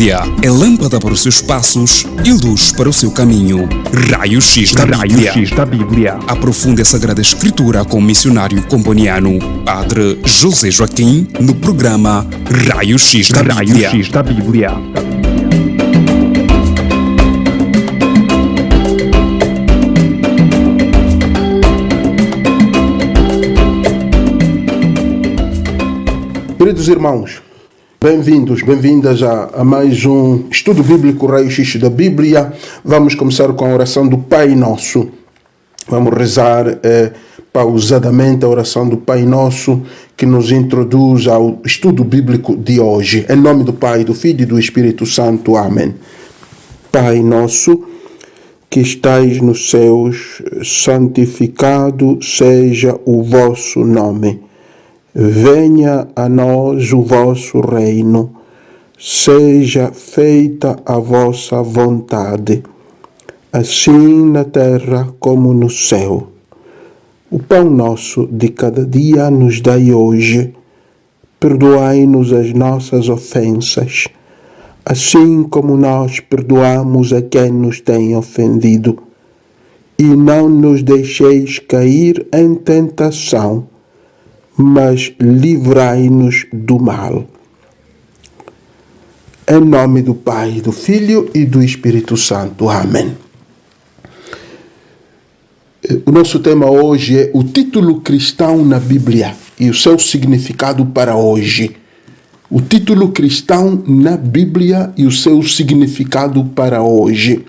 Bíblia é lâmpada para os seus passos e luz para o seu caminho. Raio-X da Bíblia. Aprofunde a Sagrada Escritura com o missionário comboniano, Padre José Joaquim, no programa Raio-X da Bíblia. Queridos irmãos, bem-vindos, bem-vindas a mais um estudo bíblico Raio-X da Bíblia. Vamos começar com a oração do Pai Nosso. Vamos rezar pausadamente a oração do Pai Nosso que nos introduz ao estudo bíblico de hoje. Em nome do Pai, do Filho e do Espírito Santo. Amém. Pai Nosso, que estais nos céus, santificado seja o vosso nome. Venha a nós o vosso reino, seja feita a vossa vontade, assim na terra como no céu. O pão nosso de cada dia nos dai hoje, perdoai-nos as nossas ofensas, assim como nós perdoamos a quem nos tem ofendido, e não nos deixeis cair em tentação, mas livrai-nos do mal. Em nome do Pai, do Filho e do Espírito Santo. Amém. O nosso tema hoje é o título cristão na Bíblia e o seu significado para hoje. O título cristão na Bíblia e o seu significado para hoje.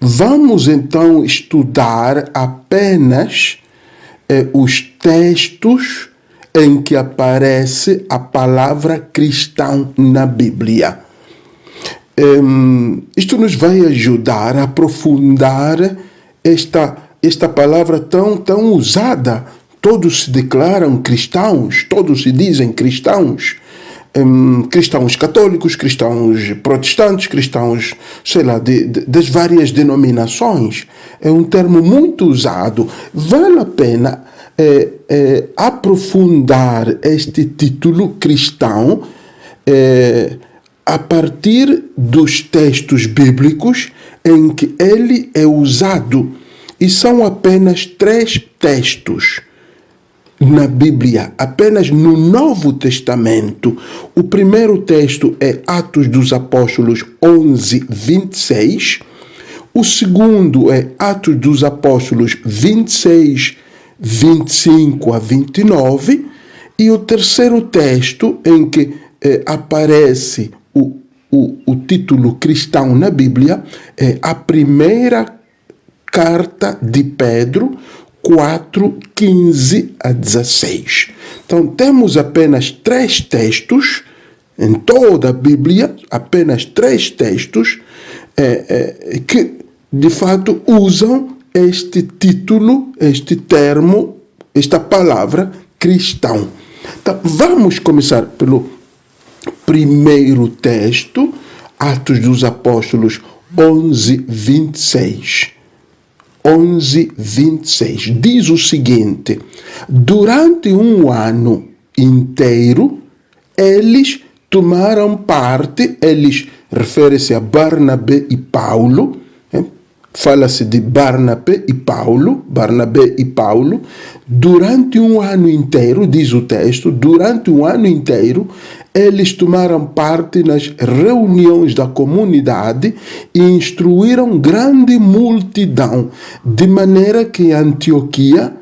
Vamos então estudar apenas os textos em que aparece a palavra cristão na Bíblia. Isto nos vai ajudar a aprofundar esta palavra tão usada. Todos se declaram cristãos, todos se dizem cristãos. Cristãos católicos, cristãos protestantes, cristãos, das várias denominações. É um termo muito usado. Vale a pena aprofundar este título cristão a partir dos textos bíblicos em que ele é usado. E são apenas 3 textos na Bíblia, apenas no Novo Testamento. O primeiro texto é Atos dos Apóstolos 11, 26. O segundo é Atos dos Apóstolos 26, 25 a 29. E o terceiro texto em que aparece o título cristão na Bíblia é a primeira carta de Pedro, 4, 15 a 16. Então, temos apenas 3 textos, em toda a Bíblia, apenas 3 textos, que, de fato, usam este título, este termo, esta palavra, cristão. Então, vamos começar pelo primeiro texto, Atos dos Apóstolos 11, 26. 11, 26. Diz o seguinte: durante um ano inteiro, eles tomaram parte, eles refere-se a Barnabé e Paulo, fala-se de Barnabé e Paulo, durante um ano inteiro, diz o texto, durante um ano inteiro, eles tomaram parte nas reuniões da comunidade e instruíram grande multidão, de maneira que em Antioquia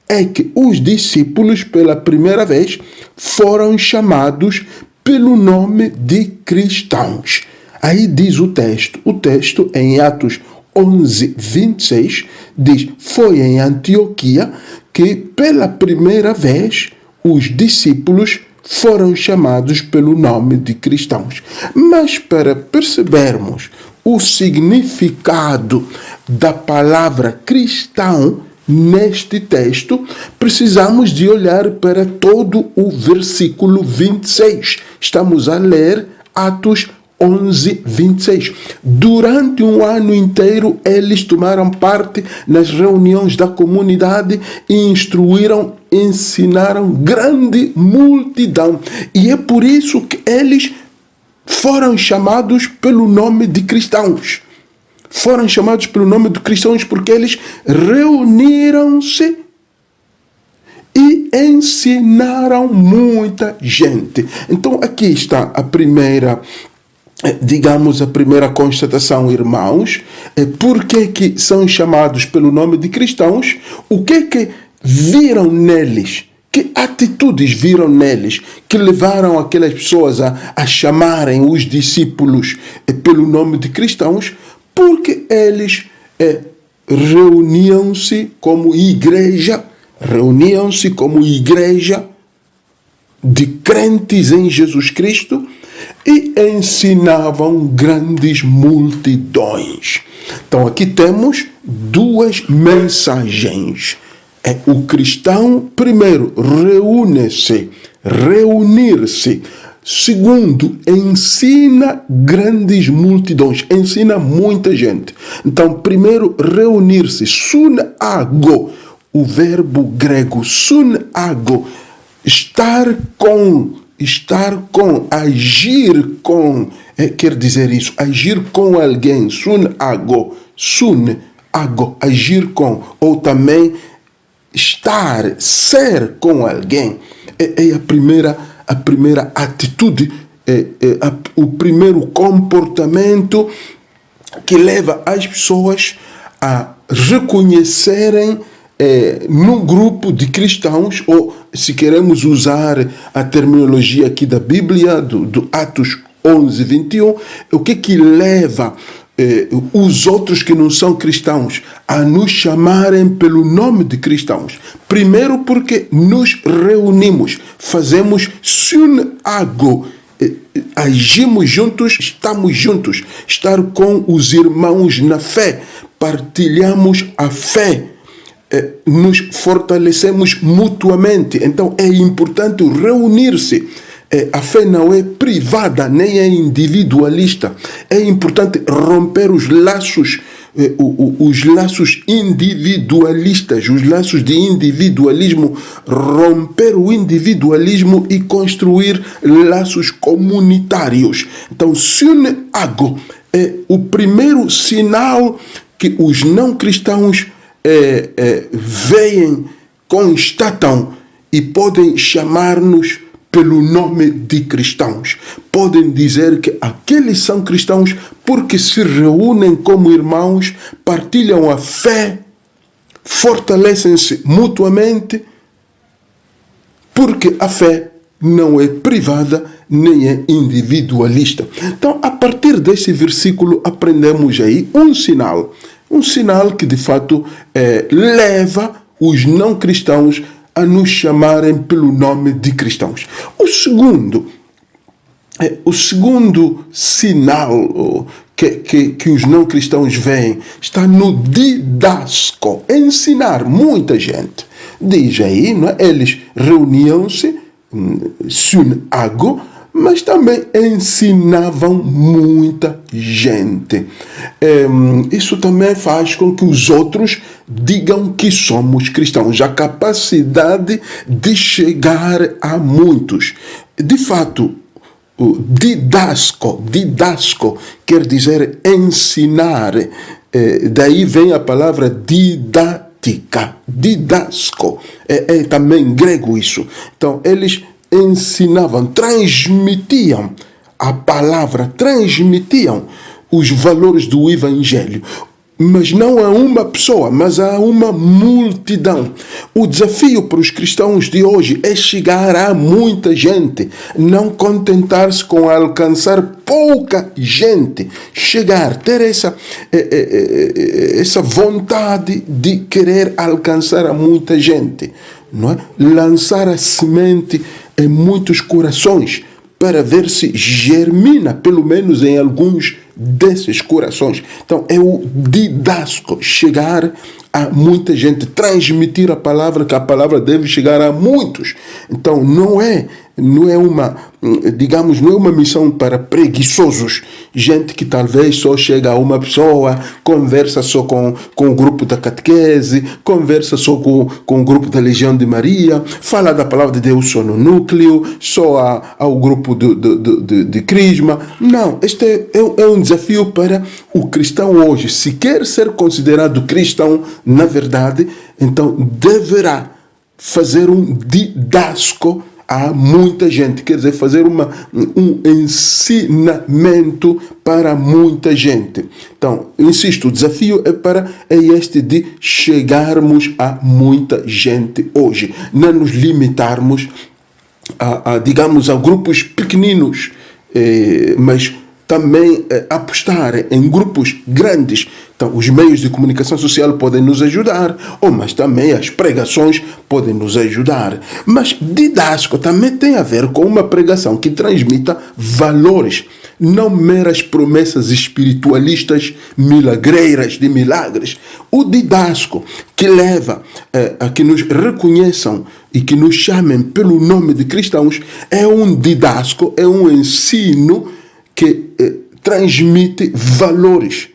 é que os discípulos, pela primeira vez, foram chamados pelo nome de cristãos. Aí diz o texto em Atos 11, 26, diz: foi em Antioquia que pela primeira vez os discípulos foram chamados pelo nome de cristãos. Mas para percebermos o significado da palavra cristão neste texto, precisamos de olhar para todo o versículo 26. Estamos a ler Atos 11:26. Durante um ano inteiro, eles tomaram parte nas reuniões da comunidade e ensinaram grande multidão. E é por isso que eles foram chamados pelo nome de cristãos. Foram chamados pelo nome de cristãos porque eles reuniram-se e ensinaram muita gente. Então aqui está a primeira, digamos, a primeira constatação, irmãos. Por que são chamados pelo nome de cristãos? O que viram neles? Que atitudes viram neles que levaram aquelas pessoas a chamarem os discípulos pelo nome de cristãos? Porque eles reuniam-se como igreja de crentes em Jesus Cristo e ensinavam grandes multidões. Então aqui temos duas mensagens. O cristão, primeiro, reunir-se. Segundo, ensina grandes multidões, ensina muita gente. Então, primeiro, reunir-se. Sunago, o verbo grego, sunago, estar com, agir com, quer dizer isso, agir com alguém, sunago, agir com, ou também ser com alguém. É a primeira atitude, o primeiro comportamento que leva as pessoas a reconhecerem num grupo de cristãos, ou se queremos usar a terminologia aqui da Bíblia, do Atos 11:21, o que leva os outros que não são cristãos a nos chamarem pelo nome de cristãos? Primeiro, porque nos reunimos, fazemos sunago, agimos juntos, estamos juntos, estar com os irmãos na fé, partilhamos a fé, nos fortalecemos mutuamente. Então é importante reunir-se. A fé não é privada, nem é individualista. É importante romper os laços individualistas, os laços de individualismo, romper o individualismo e construir laços comunitários. Então, sunago é o primeiro sinal que os não cristãos veem, constatam e podem chamar-nos pelo nome de cristãos. Podem dizer que aqueles são cristãos porque se reúnem como irmãos, partilham a fé, fortalecem-se mutuamente, porque a fé não é privada nem é individualista. Então, a partir desse versículo, aprendemos aí um sinal que de fato leva os não cristãos a nos chamarem pelo nome de cristãos. O segundo sinal que os não cristãos veem está no didasco, ensinar muita gente. Diz aí, não é? Eles reuniam-se, sunago, mas também ensinavam muita gente. Isso também faz com que os outros digam que somos cristãos. A capacidade de chegar a muitos. De fato, didasco quer dizer ensinar. Daí vem a palavra didática. Didasco. É também grego isso. Então, eles ensinavam, transmitiam a palavra, transmitiam os valores do Evangelho. Mas não a uma pessoa, mas a uma multidão. O desafio para os cristãos de hoje é chegar a muita gente, não contentar-se com alcançar pouca gente. Ter essa vontade de querer alcançar a muita gente, não é? Lançar a semente em muitos corações para ver se germina, pelo menos em alguns desses corações. Então, é o didasco, chegar a muita gente, transmitir a palavra, que a palavra deve chegar a muitos. Então não é uma, digamos, não é uma missão para preguiçosos, gente que talvez só chega a uma pessoa, conversa só com o grupo da catequese, conversa só com o grupo da Legião de Maria, fala da palavra de Deus só no núcleo, só ao grupo de Crisma. Não, este é um desafio para o cristão hoje. Se quer ser considerado cristão, na verdade, então deverá fazer um didasco a muita gente, quer dizer, fazer um ensinamento para muita gente. Então, insisto, o desafio é este de chegarmos a muita gente hoje, não nos limitarmos digamos, a grupos pequeninos, mas também apostar em grupos grandes. Então, os meios de comunicação social podem nos ajudar, mas também as pregações podem nos ajudar. Mas didasco também tem a ver com uma pregação que transmita valores, não meras promessas espiritualistas milagreiras de milagres. O didasco que leva a que nos reconheçam e que nos chamem pelo nome de cristãos é um didasco, é um ensino que transmite valores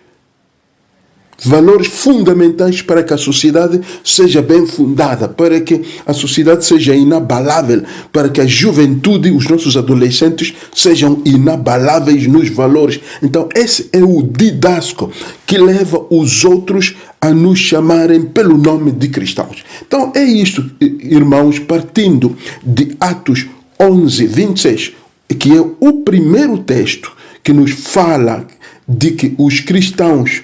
fundamentais para que a sociedade seja bem fundada, para que a sociedade seja inabalável, para que a juventude, os nossos adolescentes sejam inabaláveis nos valores. Então esse é o didasco que leva os outros a nos chamarem pelo nome de cristãos. Então é isto, irmãos, partindo de Atos 11:26, que é o primeiro texto que nos fala de que os cristãos,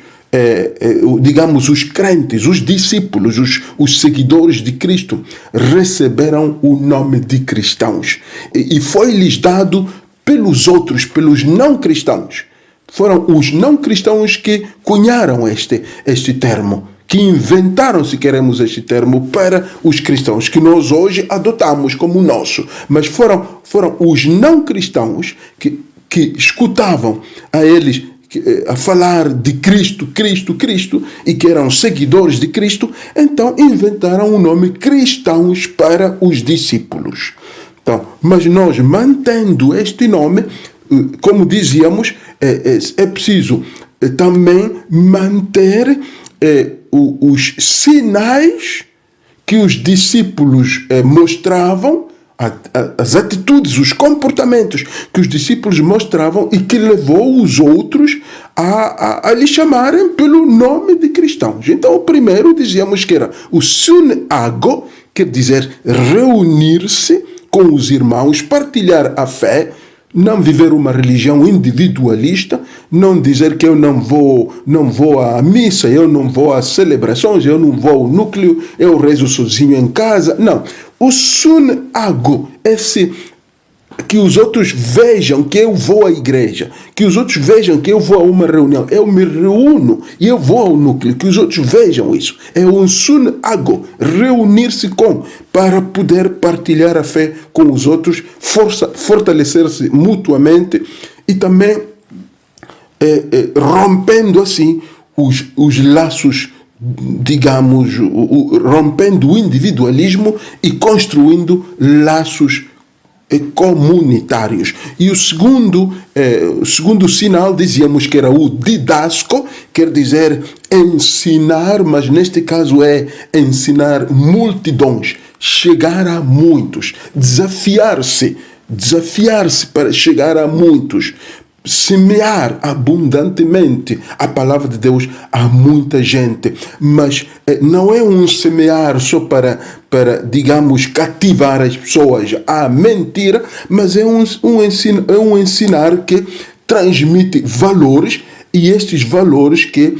digamos, os crentes, os discípulos, os seguidores de Cristo receberam o nome de cristãos. E foi-lhes dado pelos outros, pelos não cristãos. Foram os não cristãos que cunharam este termo, que inventaram, se queremos, este termo para os cristãos, que nós hoje adotamos como nosso. Mas foram os não cristãos que escutavam a eles a falar de Cristo, e que eram seguidores de Cristo, então inventaram o nome cristãos para os discípulos. Então, mas nós, mantendo este nome, como dizíamos, é preciso também manter os sinais que os discípulos mostravam, as atitudes, os comportamentos que os discípulos mostravam e que levou os outros a lhe chamarem pelo nome de cristãos. Então, o primeiro dizíamos que era o synago, quer dizer reunir-se com os irmãos, partilhar a fé, não viver uma religião individualista, não dizer que eu não vou à missa, eu não vou às celebrações, eu não vou ao núcleo, eu rezo sozinho em casa. Não. O synago, esse que os outros vejam que eu vou à igreja, que os outros vejam que eu vou a uma reunião, eu me reúno e eu vou ao núcleo, que os outros vejam isso. É um synago, reunir-se para poder partilhar a fé com os outros, fortalecer-se mutuamente e também rompendo assim os laços, digamos, rompendo o individualismo e construindo laços comunitários. E o segundo sinal, dizíamos que era o didasco, quer dizer ensinar, mas neste caso é ensinar multidões, chegar a muitos, desafiar-se para chegar a muitos, semear abundantemente a palavra de Deus a muita gente. Mas não é um semear só para digamos, cativar as pessoas à mentira, mas é um ensinar que transmite valores, e estes valores que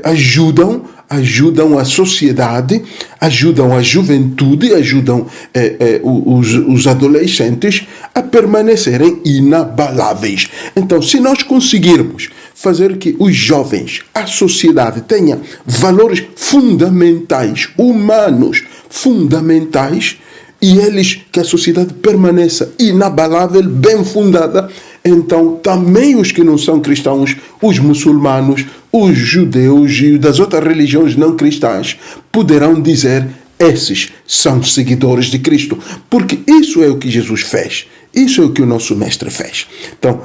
ajudam a sociedade, ajudam a juventude, ajudam os adolescentes a permanecerem inabaláveis. Então, se nós conseguirmos fazer que os jovens, a sociedade, tenha valores fundamentais, humanos fundamentais, e que a sociedade permaneça inabalável, bem fundada, então também os que não são cristãos, os muçulmanos, os judeus e das outras religiões não cristãs, poderão dizer: esses são seguidores de Cristo, porque isso é o que Jesus fez, isso é o que o nosso mestre fez. Então,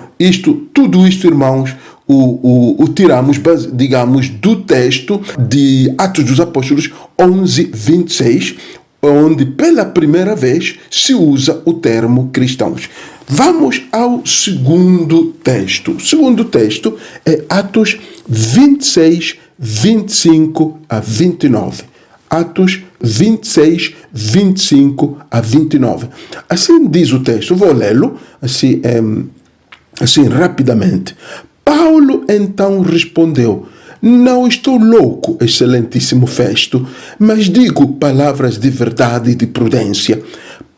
tudo isto, irmãos, o tiramos, digamos, do texto de Atos dos Apóstolos 11:26, onde pela primeira vez se usa o termo cristãos. Vamos ao segundo texto. O segundo texto é Atos 26, 25 a 29. Atos 26, 25 a 29. Assim diz o texto, vou lê-lo assim rapidamente. Paulo então respondeu: não estou louco, excelentíssimo Festo, mas digo palavras de verdade e de prudência,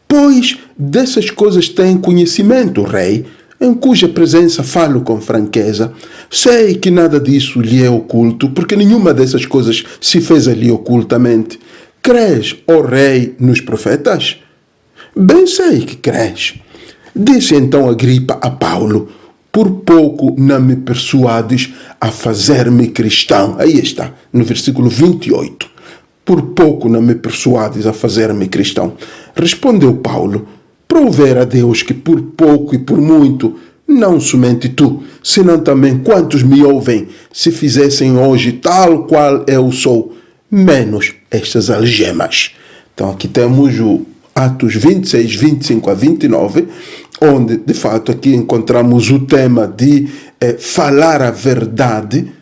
pois dessas coisas tem conhecimento o rei, em cuja presença falo com franqueza. Sei que nada disso lhe é oculto, porque nenhuma dessas coisas se fez ali ocultamente. Crês, ó rei, nos profetas? Bem sei que crês. Disse então Agripa a Paulo: por pouco não me persuades a fazer-me cristão. Aí está, no versículo 28. Por pouco não me persuades a fazer-me cristão. Respondeu Paulo: prover a Deus que por pouco e por muito, não somente tu, senão também quantos me ouvem, se fizessem hoje tal qual eu sou, menos estas algemas. Então aqui temos o Atos 26, 25 a 29, onde de fato aqui encontramos o tema de falar a verdade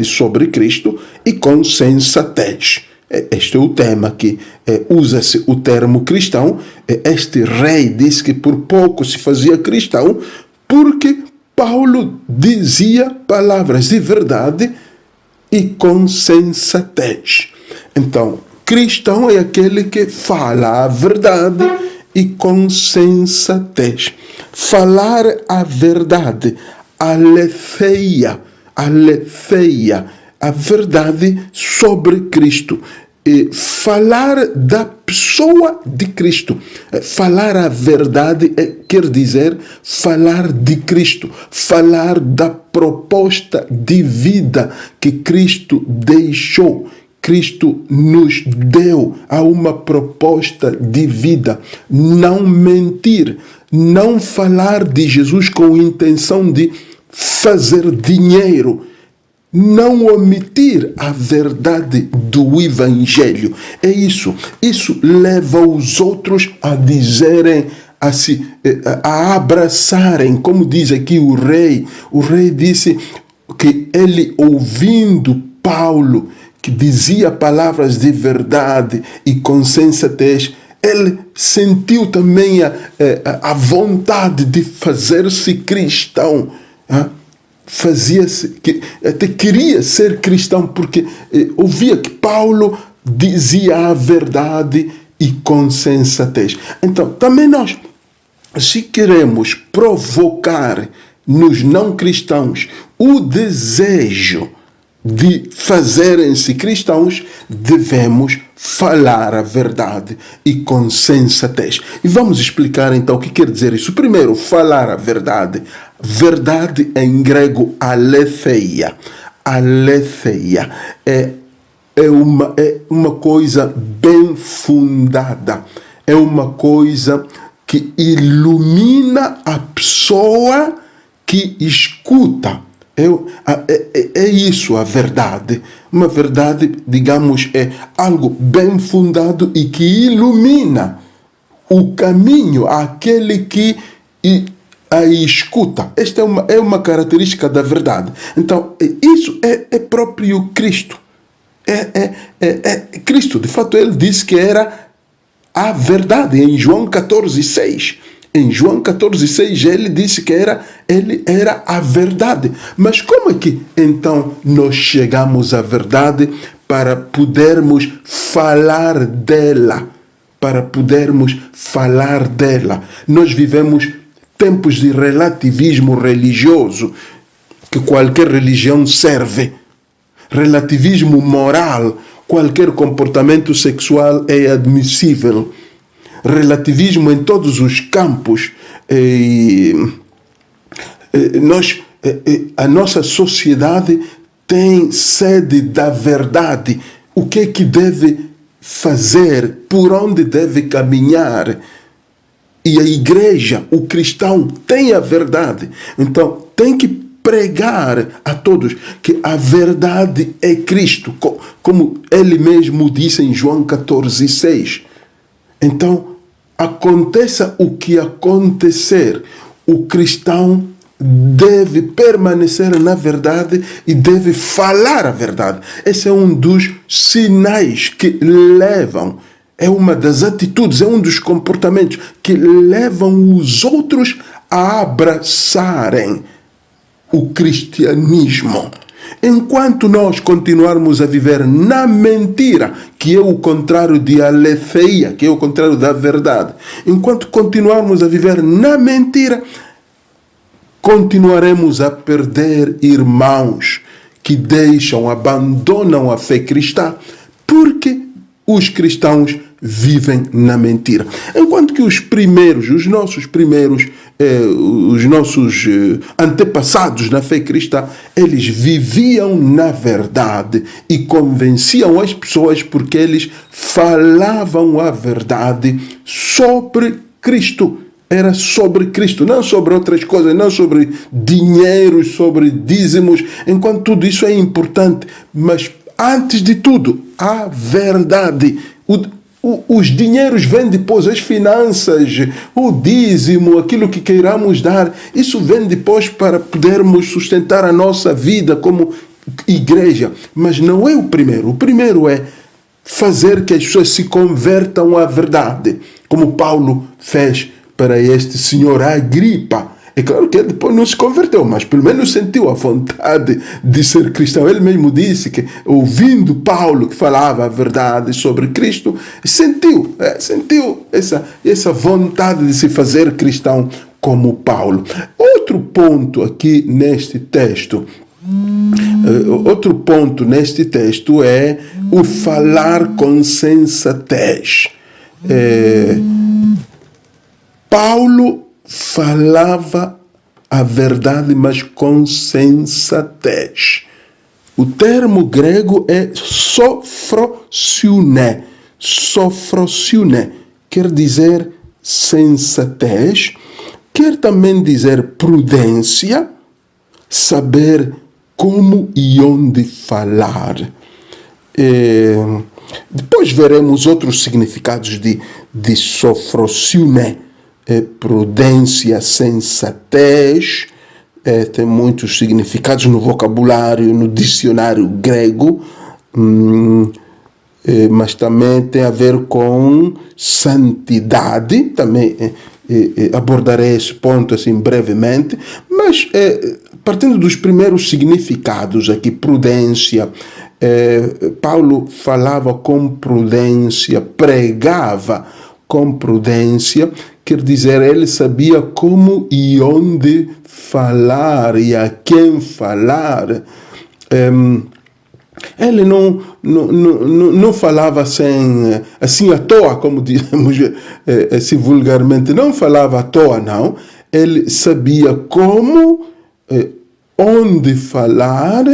sobre Cristo e com sensatez. Este é o tema que usa-se o termo cristão. Este rei disse que por pouco se fazia cristão porque Paulo dizia palavras de verdade e com sensatez. Então, cristão é aquele que fala a verdade e com sensatez. Falar a verdade, aletheia, a verdade sobre Cristo. Falar da pessoa de Cristo. Falar a verdade quer dizer falar de Cristo, falar da proposta de vida que Cristo deixou. Cristo nos deu a uma proposta de vida. Não mentir, não falar de Jesus com intenção de fazer dinheiro, não omitir a verdade do Evangelho. É isso. Isso leva os outros a dizerem, a abraçarem, como diz aqui o rei. O rei disse que ele, ouvindo Paulo, que dizia palavras de verdade e com sensatez, ele sentiu também a vontade de fazer-se cristão. Até queria ser cristão porque ouvia que Paulo dizia a verdade e com sensatez. Então, também nós, se queremos provocar nos não cristãos o desejo de fazerem-se cristãos, devemos falar a verdade e com sensatez. E vamos explicar então o que quer dizer isso. Primeiro, falar a verdade. Verdade em grego, aletheia. Aletheia é uma coisa bem fundada. É uma coisa que ilumina a pessoa que escuta. É isso a verdade. Uma verdade, digamos, é algo bem fundado e que ilumina o caminho àquele que a escuta. Esta é uma característica da verdade. Então, isso é próprio Cristo. Cristo, de fato, ele disse que era a verdade em João 14:6. Em João 14:6, ele disse que ele era a verdade. Mas como é que então nós chegamos à verdade para podermos falar dela? Para podermos falar dela. Nós vivemos tempos de relativismo religioso, que qualquer religião serve. Relativismo moral, qualquer comportamento sexual é admissível. Relativismo em todos os campos, A nossa sociedade tem sede da verdade. O que é que deve fazer? Por onde deve caminhar? E a igreja, o cristão, tem a verdade. Então, tem que pregar a todos que a verdade é Cristo, como ele mesmo disse em João 14:6. Então, aconteça o que acontecer, o cristão deve permanecer na verdade e deve falar a verdade. Esse é um dos sinais que levam, é uma das atitudes, é um dos comportamentos que levam os outros a abraçarem o cristianismo. Enquanto nós continuarmos a viver na mentira, que é o contrário de aletheia, que é o contrário da verdade, enquanto continuarmos a viver na mentira, continuaremos a perder irmãos que abandonam a fé cristã, porque os cristãos vivem na mentira. Enquanto que os nossos antepassados na fé cristã, eles viviam na verdade e convenciam as pessoas porque eles falavam a verdade sobre Cristo. Era sobre Cristo, não sobre outras coisas, não sobre dinheiro, sobre dízimos, enquanto tudo isso é importante, mas antes de tudo, a verdade. Os dinheiros vêm depois, as finanças, o dízimo, aquilo que queiramos dar, isso vem depois para podermos sustentar a nossa vida como igreja, mas não é o primeiro. O primeiro é fazer que as pessoas se convertam à verdade, como Paulo fez para este senhor Agripa. É claro que ele depois não se converteu, mas pelo menos sentiu a vontade de ser cristão. Ele mesmo disse que, ouvindo Paulo que falava a verdade sobre Cristo, sentiu essa vontade de se fazer cristão como Paulo. Outro ponto aqui neste texto, é o falar com sensatez. Paulo falava a verdade, mas com sensatez. O termo grego é sophrosune. Sophrosune quer dizer sensatez, quer também dizer prudência, saber como e onde falar. Depois veremos outros significados de sophrosune. Prudência, sensatez, tem muitos significados no vocabulário, no dicionário grego, mas também tem a ver com santidade, também abordarei esse ponto assim brevemente, mas partindo dos primeiros significados aqui, prudência, Paulo falava com prudência, pregava com prudência, quer dizer, ele sabia como e onde falar e a quem falar. Ele não falava assim à toa, como dizemos assim vulgarmente, não falava à toa, não. Ele sabia como, onde falar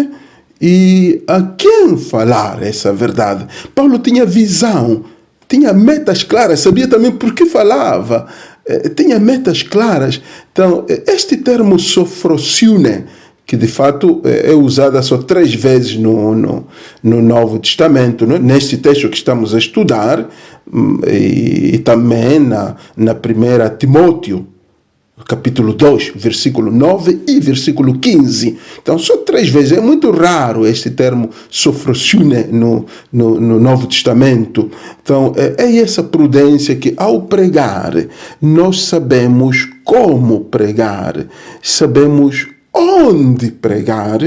e a quem falar essa verdade. Paulo tinha visão, tinha metas claras, sabia também por que falava, tinha metas claras. Então, este termo sophrosune, que de fato é usada só 3 vezes no Novo Testamento, né? Neste texto que estamos a estudar, e também na 1 Timóteo, capítulo 2, versículo 9 e versículo 15. Então, só 3 vezes. É muito raro este termo sophrosune no Novo Testamento. Então, é essa prudência que, ao pregar, nós sabemos como pregar, sabemos onde pregar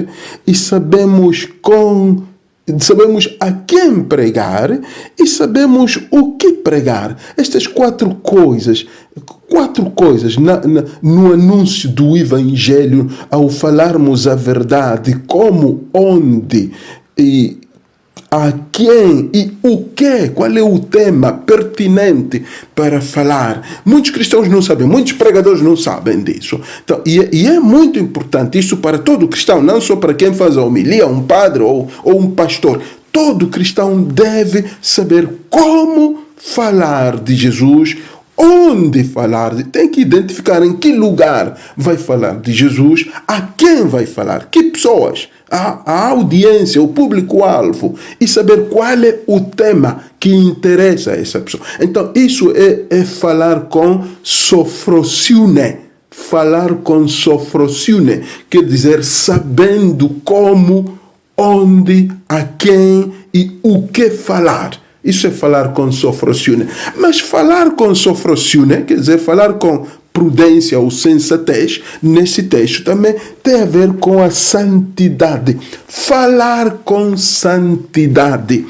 e sabemos a quem pregar e sabemos o que pregar. Estas 4 coisas no anúncio do Evangelho, ao falarmos a verdade, como, onde e a quem e o que, qual é o tema pertinente para falar. Muitos cristãos não sabem, muitos pregadores não sabem disso. Então, e é muito importante isso para todo cristão, não só para quem faz a homilia, um padre ou um pastor. Todo cristão deve saber como falar de Jesus, onde falar, tem que identificar em que lugar vai falar de Jesus, a quem vai falar, que pessoas, a audiência, o público-alvo, e saber qual é o tema que interessa a essa pessoa. Então, isso é falar com sofrosiune. Falar com sofrosiune quer dizer sabendo como, onde, a quem e o que falar. Isso é falar com sofrosiune. Mas falar com sofrosiune, quer dizer, falar com prudência ou sensatez, nesse texto também tem a ver com a santidade. Falar com santidade.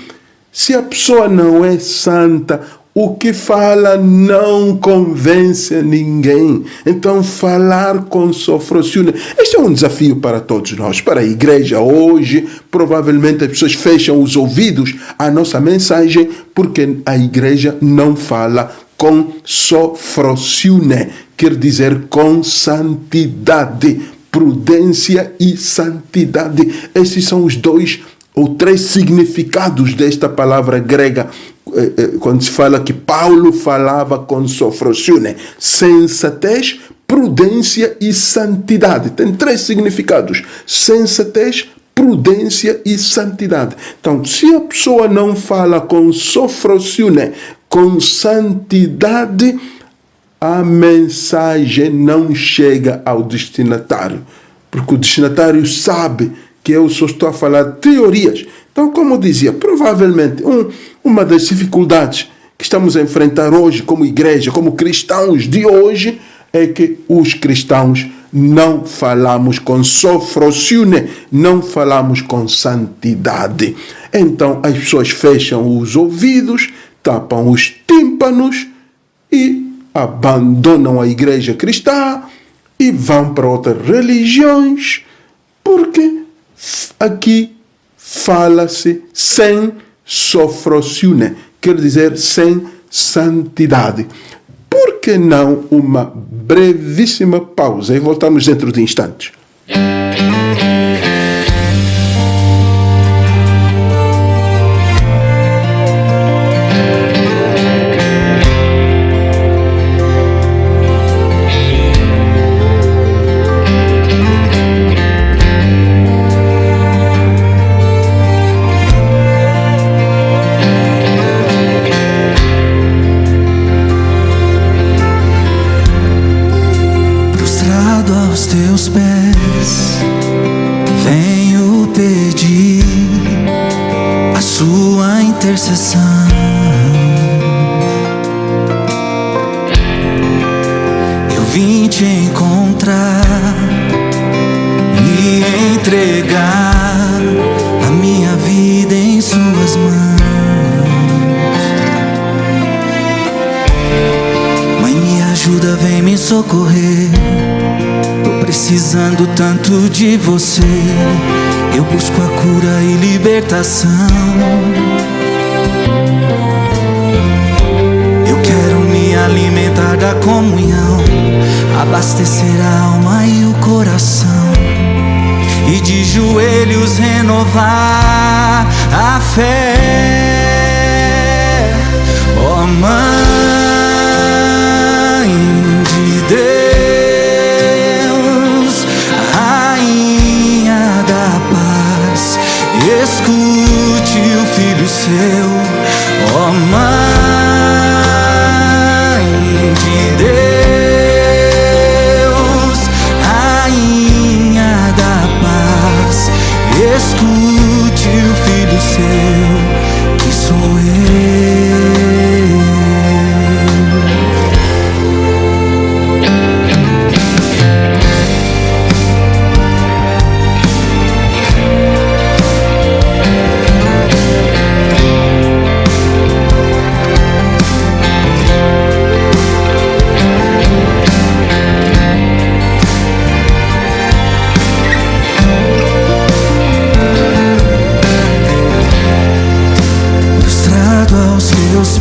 Se a pessoa não é santa, o que fala não convence ninguém. Então, falar com sofrosiune. Este é um desafio para todos nós, para a igreja hoje. Provavelmente as pessoas fecham os ouvidos à nossa mensagem porque a igreja não fala com sofrosiune, quer dizer com santidade, prudência e santidade. Esses são os 2 ou 3 significados desta palavra grega, quando se fala que Paulo falava com sofrosiune: sensatez, prudência e santidade. Tem 3 significados: sensatez, prudência e santidade. Então, se a pessoa não fala com sofrosiune, com santidade, a mensagem não chega ao destinatário, porque o destinatário sabe que eu só estou a falar teorias. Então, como eu dizia, provavelmente uma das dificuldades que estamos a enfrentar hoje como igreja, como cristãos de hoje, é que os cristãos não falamos com sofrosiune, não falamos com santidade. Então, as pessoas fecham os ouvidos, tapam os tímpanos e abandonam a igreja cristã e vão para outras religiões, porque aqui fala-se sem sofrosiune, quer dizer sem santidade. Por que não uma brevíssima pausa e voltamos dentro de instantes? Eu vim te encontrar e entregar a minha vida em suas mãos. Mãe, me ajuda, vem me socorrer. Tô precisando tanto de você. Eu busco a cura e libertação. Alimentar da comunhão, abastecer a alma e o coração, e de joelhos renovar a fé. Ó Mãe de Deus, Rainha da Paz, escute o Filho seu. Ó Mãe de Deus, Rainha da Paz, escute o Filho seu, que sou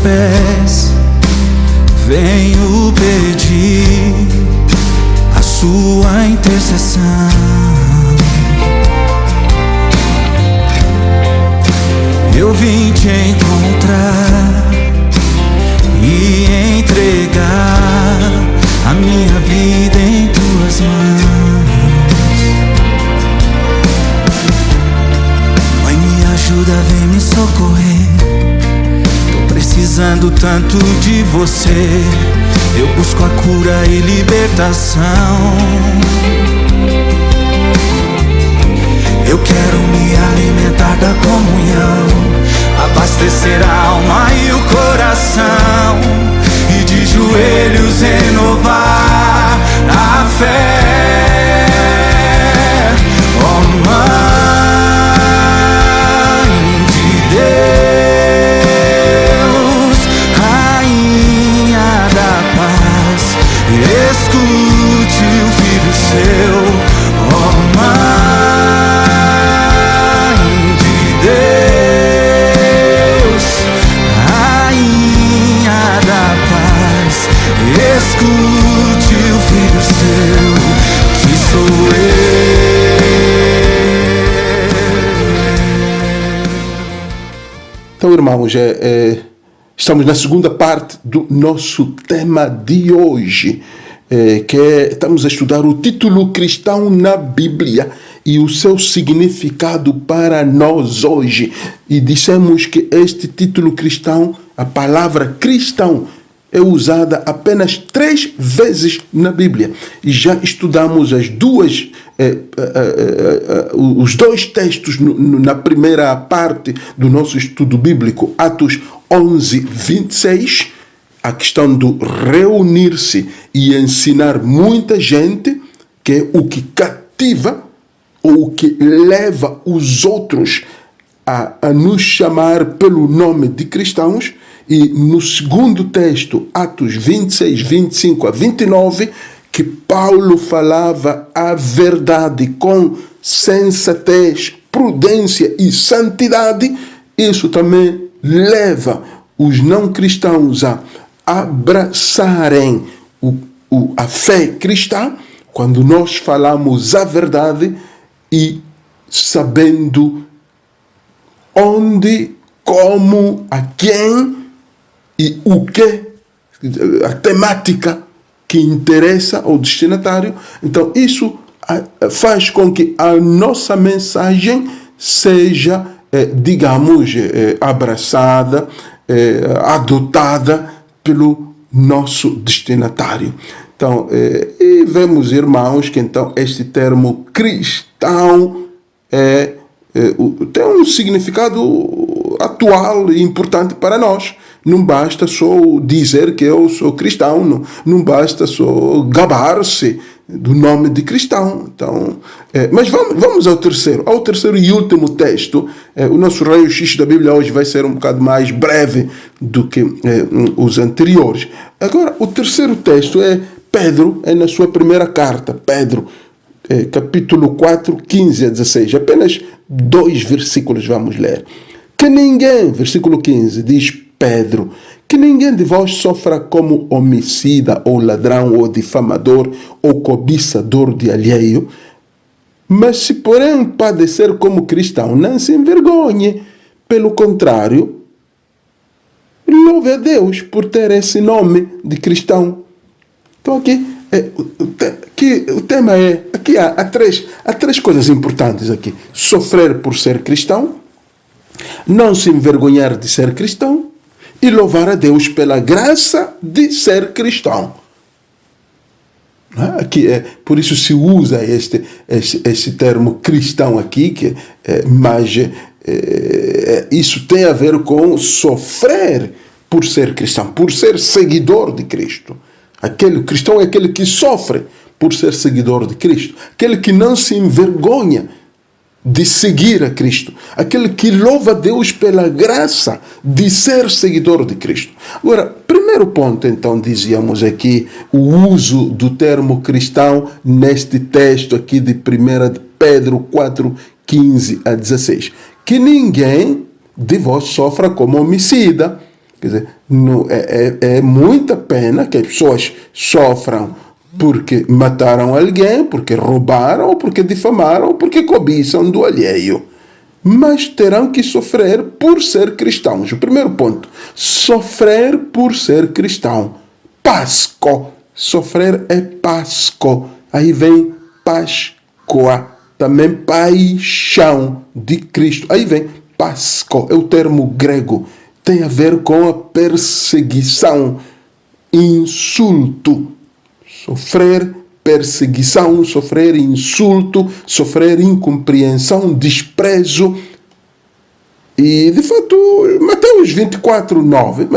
pés, venho pedir a sua intercessão. Eu vim te encontrar e entregar a minha vida em tuas mãos. Mãe, me ajuda, vem me socorrer. Tô precisando tanto de você. Eu busco a cura e libertação. Eu quero me alimentar da comunhão, abastecer a alma e o coração, e de joelhos renovar a fé. Oh, Mãe de Deus, Rainha da Paz, escute o Filho seu. Oh, Mãe escute o Filho seu, que sou eu. Então, irmãos, estamos na segunda parte do nosso tema de hoje, estamos a estudar o título cristão na Bíblia e o seu significado para nós hoje. E dissemos que este título cristão, a palavra cristão, é usada apenas 3 vezes na Bíblia. E já estudamos os dois textos na primeira parte do nosso estudo bíblico, Atos 11, 26, a questão do reunir-se e ensinar muita gente, que é o que cativa ou o que leva os outros a nos chamar pelo nome de cristãos. E no segundo texto, Atos 26, 25 a 29, que Paulo falava a verdade com sensatez, prudência e santidade, isso também leva os não cristãos a abraçarem a fé cristã, quando nós falamos a verdade e sabendo onde, como, a quem e o que, a temática que interessa ao destinatário. Então isso faz com que a nossa mensagem seja, abraçada, adotada pelo nosso destinatário. Então, e vemos, irmãos, que então este termo cristão tem um significado atual e importante para nós. Não basta só dizer que eu sou cristão, não basta só gabar-se do nome de cristão. Então, mas vamos ao terceiro e último texto. O nosso raio-x da Bíblia hoje vai ser um bocado mais breve do que os anteriores. Agora, o terceiro texto é Pedro, na sua primeira carta, Pedro, capítulo 4, 15 a 16. Apenas 2 versículos vamos ler. Que ninguém, versículo 15, diz Pedro, que ninguém de vós sofra como homicida, ou ladrão, ou difamador, ou cobiçador de alheio, mas se porém padecer como cristão, não se envergonhe. Pelo contrário, louve a Deus por ter esse nome de cristão. Então aqui o tema é, aqui há três coisas importantes aqui: sofrer por ser cristão, não se envergonhar de ser cristão e louvar a Deus pela graça de ser cristão. Aqui por isso se usa este termo cristão aqui, mas isso tem a ver com sofrer por ser cristão, por ser seguidor de Cristo. Aquele cristão é aquele que sofre por ser seguidor de Cristo, aquele que não se envergonha de seguir a Cristo, aquele que louva a Deus pela graça de ser seguidor de Cristo. Agora, primeiro ponto, então, dizíamos aqui, o uso do termo cristão neste texto aqui de 1 Pedro 4, 15 a 16. Que ninguém de vós sofra como homicida, Quer dizer, é muita pena que as pessoas sofram porque mataram alguém, porque roubaram, ou porque difamaram, ou porque cobiçam do alheio. Mas terão que sofrer por ser cristãos. O primeiro ponto, sofrer por ser cristão. Páscoa. Sofrer é Páscoa. Aí vem Páscoa. Também paixão de Cristo. Aí vem Páscoa. É o termo grego. Tem a ver com a perseguição, insulto. Sofrer perseguição, sofrer insulto, sofrer incompreensão, desprezo. E, de fato, Mateus 24:9,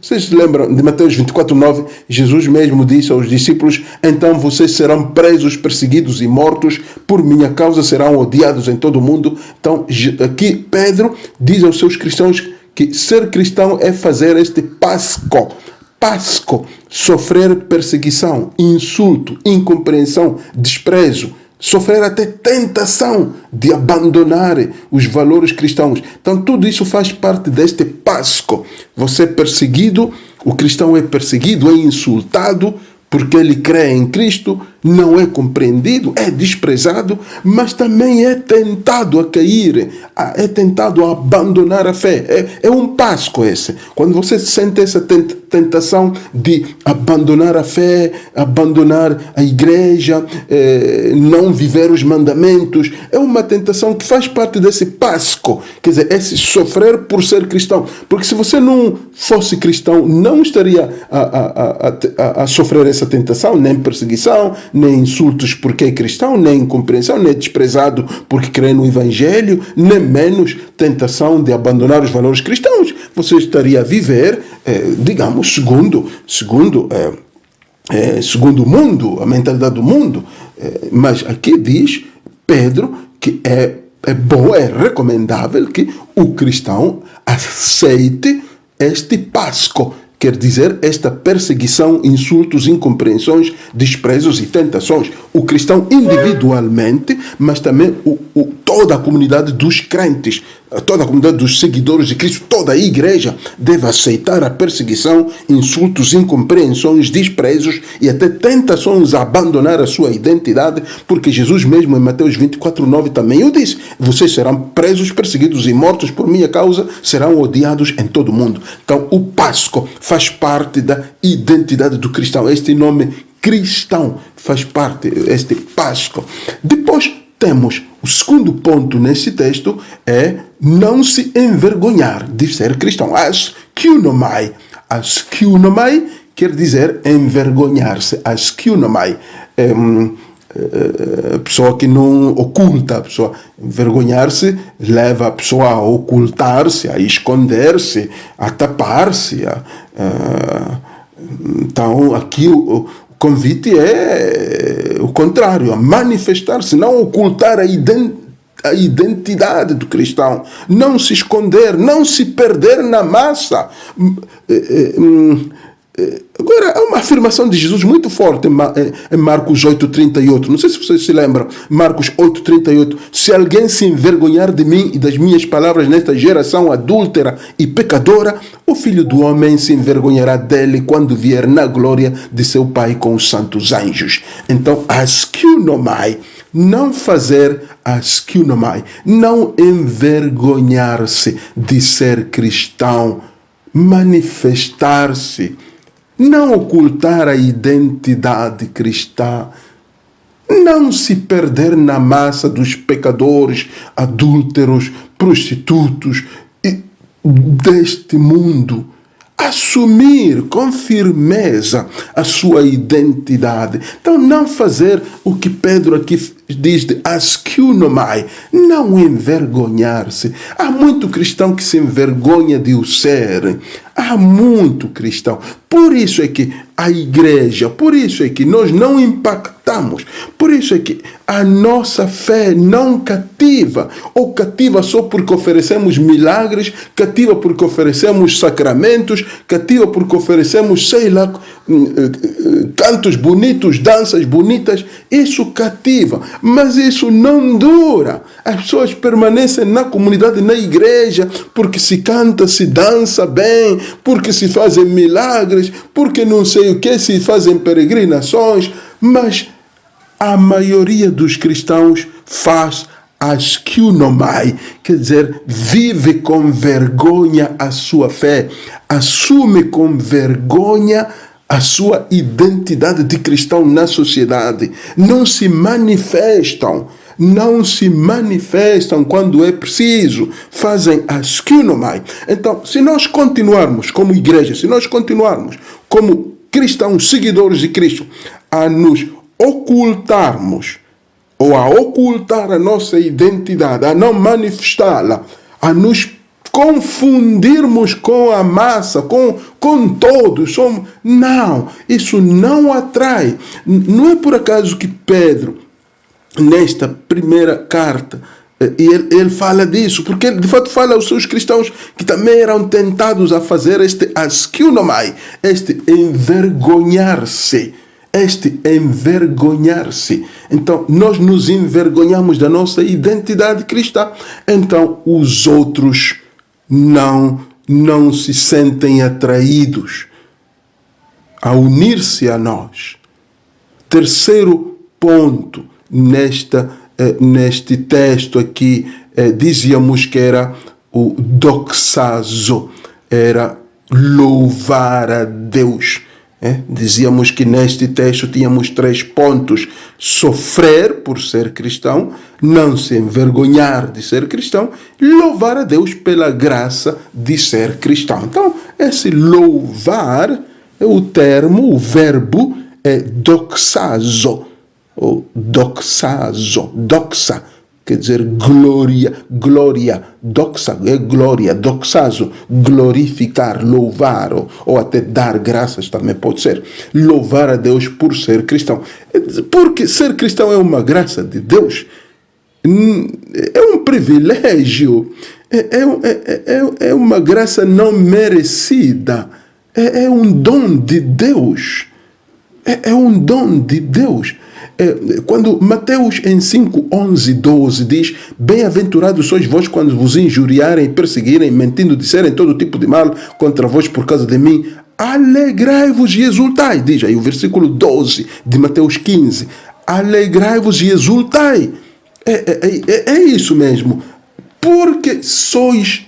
vocês lembram de Mateus 24:9? Jesus mesmo disse aos discípulos: então vocês serão presos, perseguidos e mortos, por minha causa serão odiados em todo o mundo. Então, aqui Pedro diz aos seus cristãos que ser cristão é fazer este Páscoa, sofrer perseguição, insulto, incompreensão, desprezo, sofrer até tentação de abandonar os valores cristãos. Então tudo isso faz parte deste Páscoa. Você é perseguido, o cristão é perseguido, é insultado, porque ele crê em Cristo, não é compreendido, é desprezado, mas também é tentado a cair, é tentado a abandonar a fé. É um Páscoa esse. Quando você sente essa tentação de abandonar a fé, abandonar a igreja, não viver os mandamentos, é uma tentação que faz parte desse Páscoa. Quer dizer, esse sofrer por ser cristão. Porque se você não fosse cristão, não estaria a sofrer essa tentação, nem perseguição, nem insultos porque é cristão, nem incompreensão, nem desprezado porque crê no Evangelho, nem menos tentação de abandonar os valores cristãos. Você estaria a viver, digamos, segundo o mundo, a mentalidade do mundo. Mas aqui diz Pedro que é bom, é recomendável que o cristão aceite este Páscoa. Quer dizer, esta perseguição, insultos, incompreensões, desprezos e tentações. O cristão individualmente, mas também toda a comunidade dos crentes, toda a comunidade dos seguidores de Cristo, toda a igreja deve aceitar a perseguição, insultos, incompreensões, desprezos e até tentações a abandonar a sua identidade, porque Jesus mesmo em Mateus 24:9 também o disse: vocês serão presos, perseguidos e mortos por minha causa, serão odiados em todo o mundo. Então o Páscoa faz parte da identidade do cristão. Este nome cristão faz parte, este Páscoa. Depois temos o segundo ponto nesse texto, é não se envergonhar de ser cristão. Askiunomai. Askiunomai quer dizer envergonhar-se. Askiunomai. Pessoa que não oculta, a pessoa envergonhar-se leva a pessoa a ocultar-se, a esconder-se, a tapar-se. Então aqui o convite é o contrário, a manifestar-se, não ocultar a identidade do cristão, não se esconder, não se perder na massa. Agora, há uma afirmação de Jesus muito forte em Marcos 8:38. Não sei se vocês se lembram. Marcos 8:38. Se alguém se envergonhar de mim e das minhas palavras nesta geração adúltera e pecadora, o Filho do Homem se envergonhará dele quando vier na glória de seu Pai com os santos anjos. Então, askiunomai, não fazer askiunomai, não envergonhar-se de ser cristão, manifestar-se, não ocultar a identidade cristã, não se perder na massa dos pecadores, adúlteros, prostitutos deste mundo. Assumir com firmeza a sua identidade. Então, não fazer o que Pedro aqui diz de askiunomai, não envergonhar-se. Há muito cristão que se envergonha de o ser. Há muito cristão. Por isso é que a igreja, por isso é que nós não impactamos captamos. Por isso é que a nossa fé não cativa, ou cativa só porque oferecemos milagres, cativa porque oferecemos sacramentos, cativa porque oferecemos, sei lá, cantos bonitos, danças bonitas. Isso cativa, mas isso não dura. As pessoas permanecem na comunidade, na igreja, porque se canta, se dança bem, porque se fazem milagres, porque não sei o que, se fazem peregrinações, mas a maioria dos cristãos faz askunomai, quer dizer, vive com vergonha a sua fé, assume com vergonha a sua identidade de cristão na sociedade. Não se manifestam quando é preciso, fazem askunomai. Então, se nós continuarmos como igreja, se nós continuarmos como cristãos, seguidores de Cristo, a nos ocultarmos, ou a ocultar a nossa identidade, a não manifestá-la, a nos confundirmos com a massa, com todos, não, isso não atrai. Não é por acaso que Pedro, nesta primeira carta, ele fala disso, porque ele de fato fala aos seus cristãos que também eram tentados a fazer este askunomai, este envergonhar-se. Então, nós nos envergonhamos da nossa identidade cristã. Então, os outros não se sentem atraídos a unir-se a nós. Terceiro ponto neste texto aqui, dizíamos que era o doxazo, era louvar a Deus. Dizíamos que neste texto tínhamos 3 pontos: sofrer por ser cristão, não se envergonhar de ser cristão, louvar a Deus pela graça de ser cristão. Então, esse louvar é o termo, o verbo é doxazo, ou doxazo, doxa, quer dizer glória, doxa é glória, doxazo, glorificar, louvar, ou até dar graças também pode ser. Louvar a Deus por ser cristão. Porque ser cristão é uma graça de Deus, é um privilégio, é uma graça não merecida, é um dom de Deus, é um dom de Deus. Quando Mateus em 5, 11, 12 diz: bem-aventurados sois vós quando vos injuriarem, perseguirem, mentindo, disserem todo tipo de mal contra vós por causa de mim, alegrai-vos e exultai. Diz aí o versículo 12 de Mateus 15: alegrai-vos e exultai. É isso mesmo, porque sois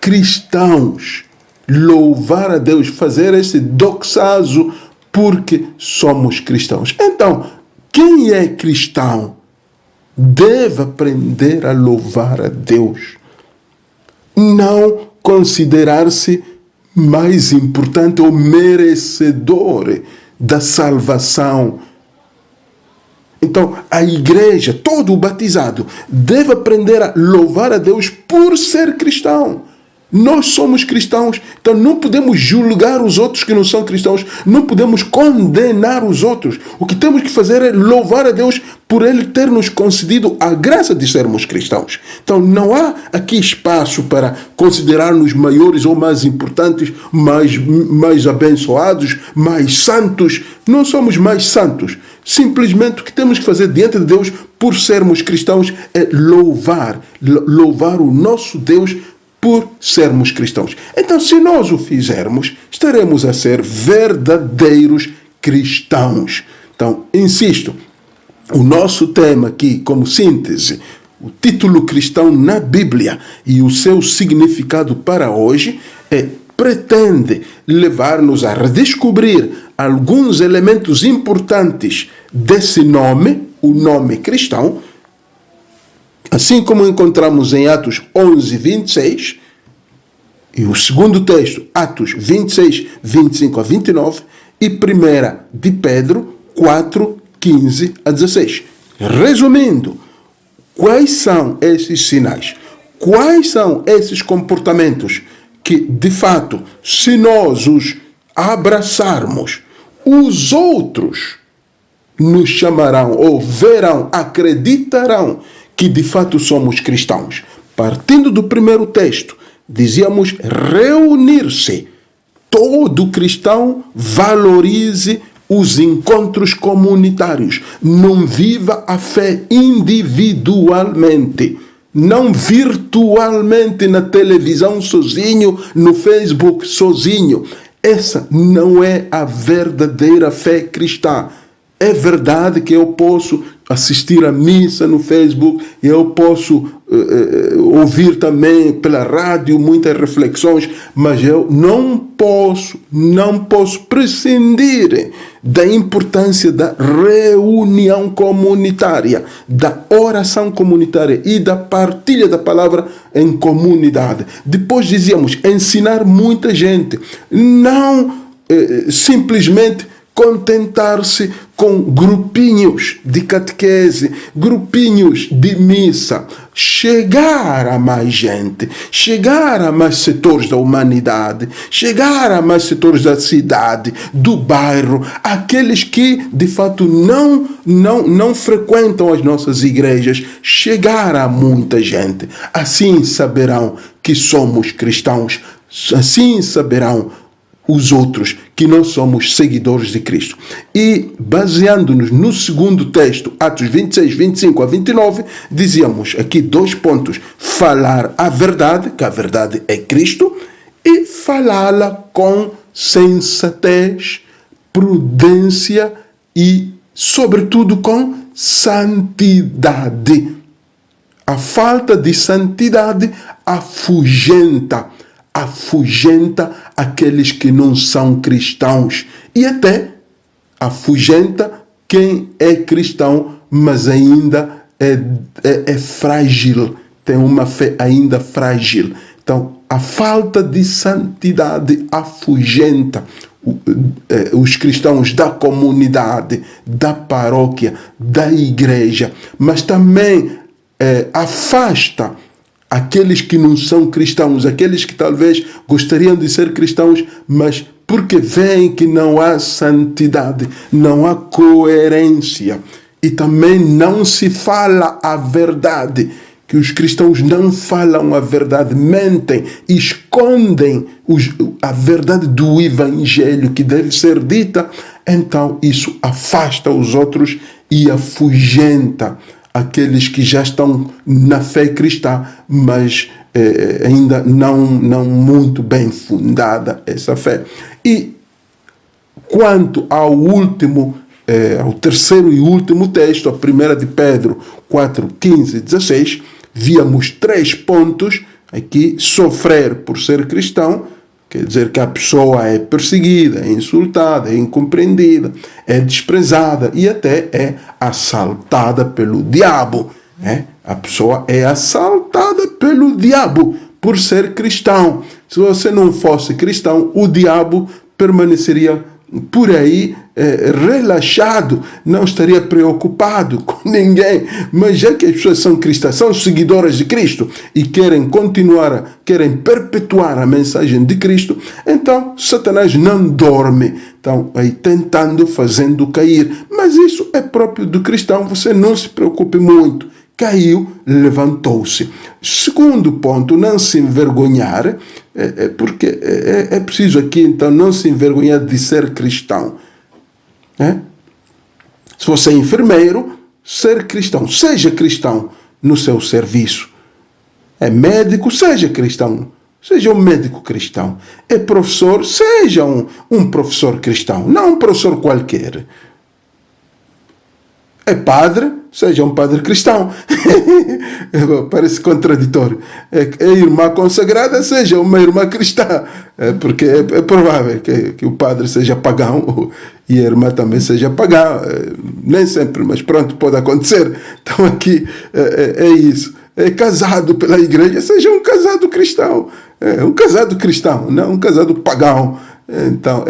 cristãos. Louvar a Deus, fazer esse doxazo, porque somos cristãos. Então, quem é cristão deve aprender a louvar a Deus, não considerar-se mais importante ou merecedor da salvação. Então, a igreja, todo o batizado, deve aprender a louvar a Deus por ser cristão. Nós somos cristãos, então não podemos julgar os outros que não são cristãos, não podemos condenar os outros. O que temos que fazer é louvar a Deus por Ele ter nos concedido a graça de sermos cristãos. Então não há aqui espaço para considerar-nos maiores ou mais importantes, mais abençoados, mais santos. Não somos mais santos. Simplesmente o que temos que fazer diante de Deus por sermos cristãos é louvar o nosso Deus por sermos cristãos. Então, se nós o fizermos, estaremos a ser verdadeiros cristãos. Então, insisto, o nosso tema aqui, como síntese, o título cristão na Bíblia e o seu significado para hoje pretende levar-nos a redescobrir alguns elementos importantes desse nome, o nome cristão, assim como encontramos em Atos 11, 26, e o segundo texto, Atos 26, 25 a 29, e 1 de Pedro 4, 15 a 16. Resumindo, quais são esses sinais? Quais são esses comportamentos que, de fato, se nós os abraçarmos, os outros nos chamarão ou verão, acreditarão que de fato somos cristãos. Partindo do primeiro texto, dizíamos reunir-se. Todo cristão valorize os encontros comunitários. Não viva a fé individualmente. Não virtualmente na televisão sozinho, no Facebook sozinho. Essa não é a verdadeira fé cristã. É verdade que eu posso assistir a missa no Facebook, eu posso ouvir também pela rádio muitas reflexões, mas eu não posso prescindir da importância da reunião comunitária, da oração comunitária e da partilha da palavra em comunidade. Depois dizíamos, ensinar muita gente, não simplesmente contentar-se com grupinhos de catequese, grupinhos de missa, chegar a mais gente, chegar a mais setores da humanidade, chegar a mais setores da cidade, do bairro, aqueles que de fato não frequentam as nossas igrejas, chegar a muita gente. Assim saberão que somos cristãos, assim saberão os outros que não somos seguidores de Cristo. E baseando-nos no segundo texto, Atos 26, 25 a 29, dizíamos aqui 2 pontos: falar a verdade, que a verdade é Cristo, e falá-la com sensatez, prudência e, sobretudo, com santidade. A falta de santidade afugenta aqueles que não são cristãos e até afugenta quem é cristão, mas ainda é frágil, tem uma fé ainda frágil. Então, a falta de santidade afugenta os cristãos da comunidade, da paróquia, da igreja, mas também afasta aqueles que não são cristãos, aqueles que talvez gostariam de ser cristãos, mas porque veem que não há santidade, não há coerência e também não se fala a verdade, que os cristãos não falam a verdade, mentem, escondem a verdade do evangelho que deve ser dita, então isso afasta os outros e afugenta aqueles que já estão na fé cristã, mas ainda não muito bem fundada essa fé. E quanto ao ao terceiro e último texto, a 1 de Pedro 4, 15 e 16, víamos 3 pontos aqui: sofrer por ser cristão, quer dizer que a pessoa é perseguida, é insultada, é incompreendida, é desprezada e até é assaltada pelo diabo. A pessoa é assaltada pelo diabo por ser cristão. Se você não fosse cristão, o diabo permaneceria por aí relaxado, não estaria preocupado com ninguém. Mas já que as pessoas são cristãs, são seguidoras de Cristo e querem perpetuar a mensagem de Cristo, então Satanás não dorme, então aí tentando, fazendo cair. Mas isso é próprio do cristão, você não se preocupe muito. Caiu, levantou-se. Segundo ponto, não se envergonhar, porque é preciso aqui, então, não se envergonhar de ser cristão. Se você é enfermeiro, ser cristão, seja cristão no seu serviço. É médico, seja cristão, seja um médico cristão. É professor, seja um professor cristão, não um professor qualquer. É padre, seja um padre cristão. Parece contraditório. É irmã consagrada, seja uma irmã cristã. Porque é provável que o padre seja pagão e a irmã também seja pagã. Nem sempre, mas pronto, pode acontecer. Então aqui é isso. É casado pela igreja, seja um casado cristão. Um casado cristão, não um casado pagão. Então,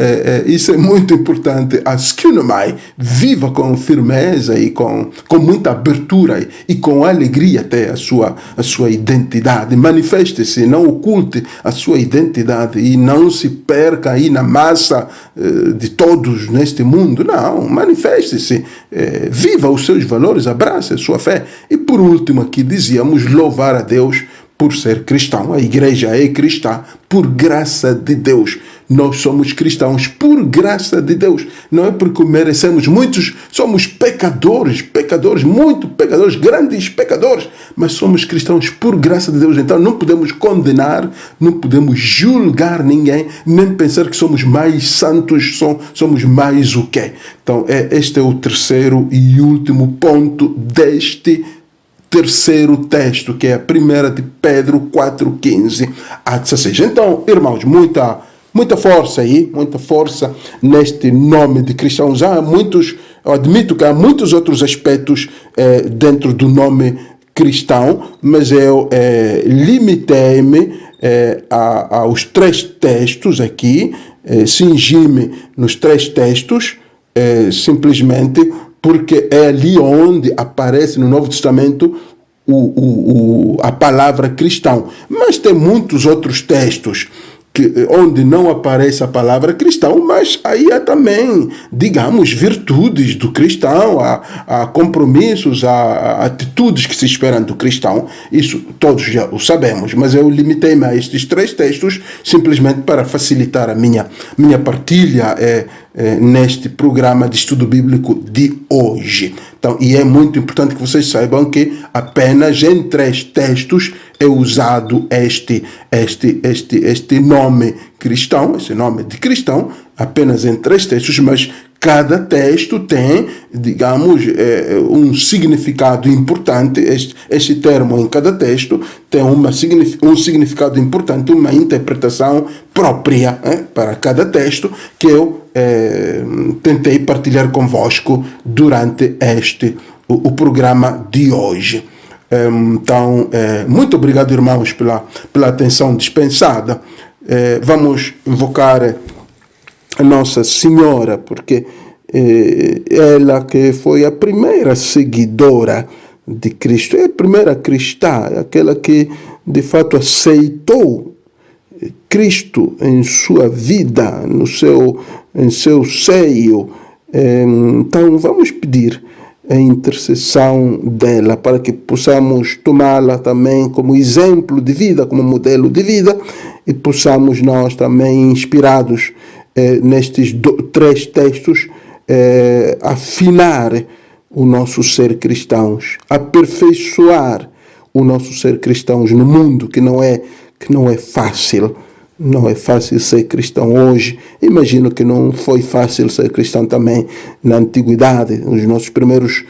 isso é muito importante. A Skinomai viva com firmeza e com muita abertura e com alegria até a sua identidade. Manifeste-se, não oculte a sua identidade e não se perca aí na massa de todos neste mundo. Não, manifeste-se, viva os seus valores, abrace a sua fé. E por último aqui dizíamos louvar a Deus por ser cristão. A igreja é cristã por graça de Deus. Nós somos cristãos por graça de Deus. Não é porque merecemos. Muitos somos pecadores, muito pecadores, grandes pecadores, mas somos cristãos por graça de Deus. Então não podemos condenar, não podemos julgar ninguém, nem pensar que somos mais santos, somos mais o quê? Então este é o terceiro e último ponto deste terceiro texto, que é a 1 de Pedro 4:15 a 16. Então, irmãos, muita força aí, muita força neste nome de cristãos. Eu admito que há muitos outros aspectos dentro do nome cristão, mas eu limitei-me aos 3 textos aqui, cingi-me nos 3 textos, simplesmente porque é ali onde aparece no Novo Testamento a palavra cristão. Mas tem muitos outros textos onde não aparece a palavra cristão, mas aí há também, digamos, virtudes do cristão, há compromissos, há atitudes que se esperam do cristão. Isso todos já o sabemos, mas eu limitei-me a estes 3 textos simplesmente para facilitar a minha partilha neste programa de estudo bíblico de hoje. Então, e é muito importante que vocês saibam que apenas em 3 textos é usado este nome cristão, esse nome de cristão, apenas em 3 textos, mas cada texto tem, digamos, um significado importante. Este termo em cada texto tem um significado importante, uma interpretação própria para cada texto, que eu tentei partilhar convosco durante o programa de hoje. Então, muito obrigado, irmãos, pela atenção dispensada. Vamos invocar a Nossa Senhora, porque ela que foi a primeira seguidora de Cristo, é a primeira cristã, aquela que de fato aceitou Cristo em sua vida, em seu seio. Então vamos pedir a intercessão dela para que possamos tomá-la também como exemplo de vida, como modelo de vida, e possamos nós também, inspirados nestes 3 textos, afinar o nosso ser cristãos, aperfeiçoar o nosso ser cristãos no mundo que não é fácil. Não é fácil ser cristão hoje. Imagino que não foi fácil ser cristão também na antiguidade. Os nossos primeiros,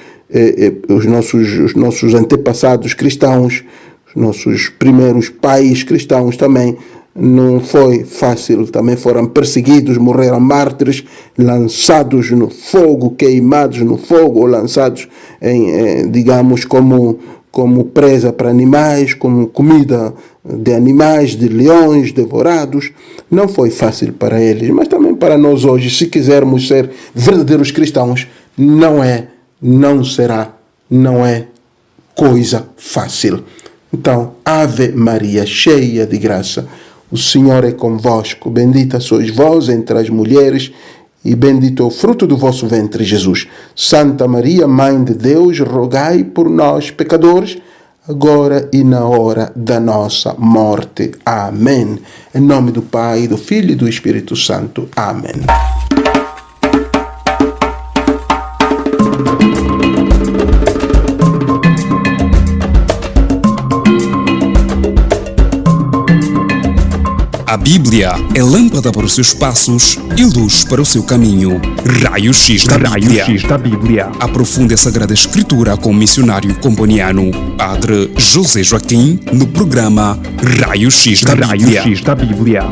os nossos antepassados cristãos, os nossos primeiros pais cristãos também não foi fácil. Também foram perseguidos, morreram mártires, lançados no fogo, queimados no fogo, ou lançados digamos, como presa para animais, como comida de animais, de leões devorados. Não foi fácil para eles, mas também para nós hoje, se quisermos ser verdadeiros cristãos, não é coisa fácil. Então, Ave Maria, cheia de graça, o Senhor é convosco, bendita sois vós entre as mulheres, e bendito é o fruto do vosso ventre, Jesus. Santa Maria, Mãe de Deus, rogai por nós, pecadores, agora e na hora da nossa morte. Amém. Em nome do Pai, do Filho e do Espírito Santo. Amém. A Bíblia é lâmpada para os seus passos e luz para o seu caminho. Raio-X da Bíblia. Aprofunde a Sagrada Escritura com o missionário componiano Padre José Joaquim no programa Raio-X da Bíblia.